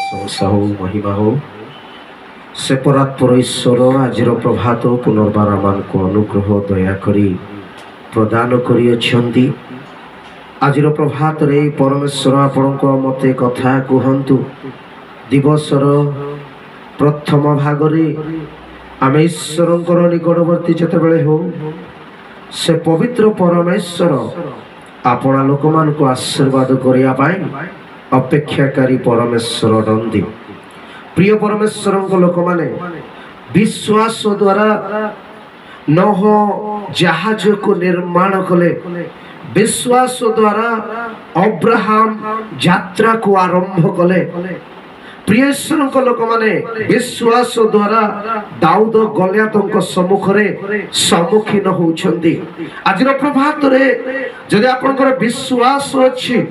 प्रशंसा हो महिमा हो से परात्पर ईश्वर आज प्रभात पुनर्बार आम को अनुग्रह दयाकरी प्रदान करियछंती। आज प्रभात रे परमेश्वर आपण मते कथा कहतु। दिवसर प्रथम भाग आम ईश्वर निकटवर्ती जितेबले हो से पवित्र परमेश्वर आपना लोक मान को आशीर्वाद करने अपेक्षाकारी परमेश्वर रंदी। प्रिय परमेश्वर लोक माने विश्वास द्वारा नह जहाज को निर्माण कले, विश्वास द्वारा अब्राहम यात्रा को आरंभ कले। प्रियश्वर लोक माने विश्वास द्वारा दाऊद गलियात सम्मुखरे सम्मुखीन होउछंती। आज प्रभात रे जदि आपनकर विश्वास अछि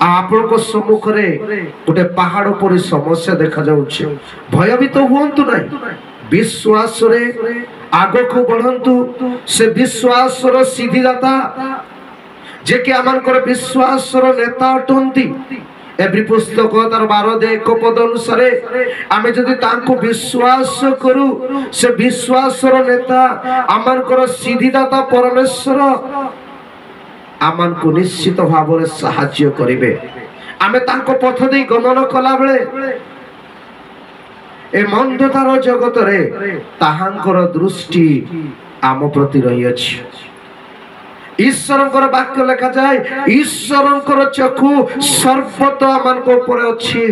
आपनको सम्मुखरे गोटे पहाड़ पर समस्या देखा जाउछि, भयभीत हुअंतु नहीं। विश्वास रे आगो को बढ़ंतु। से विश्वास रो सिद्धिदाता जे कि आमनकर विश्वास रो नेता अटंती। एवरी पुस्तक तार 12 पद अनुसार आमे जदि तांको विश्वास करू से विश्वास रो नेता आमनकर सिद्धिदाता परमेश्वर आमान को निश्चित भाव में साहाय्य करिवे। आमे तांको पथ दे गमन कला बेले ए मंदतार जगत रे ताहांकर दृष्टि आम प्रति रही अछि। ईश्वरंकर वाक्य लिखा जाए ईश्वरंकर चक्षु सर्वत आमान को ऊपर अछि,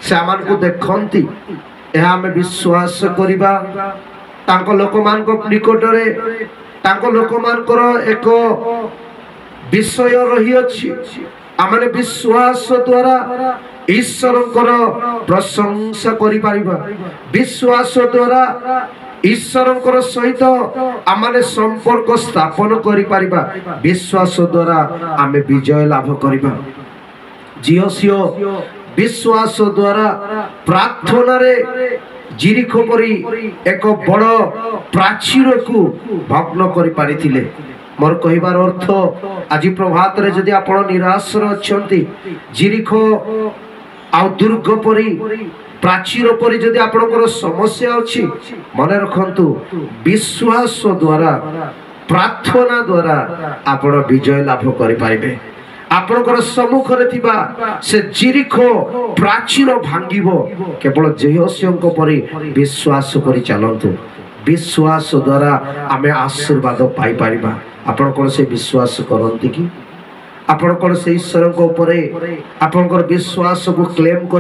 से आमान को देखंती। एहा आमे विश्वास करिबा तांको लोक मान को निकट रे तांको लोक मानकर एक विषय रही अछि। आमने विश्वास द्वारा ईश्वरंकर प्रशंसा करि परिबा। विश्वास द्वारा ईश्वरंकर सहित आमने संपर्क स्थापन करि परिबा। विश्वास द्वारा आमे विजय लाभ करिबा। जियोसियो विश्वास द्वारा प्रार्थना रे जिरिखो परी एक बड़ प्राचीर को भग्न करि पारिथिले। मोर कहिबार अर्थ आज प्रभात रे जदि आपण निराश अछंती, जिरिखो आ दुर्ग परी प्राचीर परी जदि आपनकर समस्या अछि, मने रखंतु विश्वास द्वारा प्रार्थना द्वारा आपण विजय लाभ करि पाइबे। आपनकर सम्मुख रे थिबा से जिरिखो प्राचीर भांगिबो केवल जेहोसियोंको परी विश्वास करि चलंतु। विश्वास द्वारा आमे आशीर्वाद पाई परिबा। आपण कोन से विश्वास करंती कि आपण कोन से ईश्वर को ऊपर आपनकर विश्वास को क्लेम कर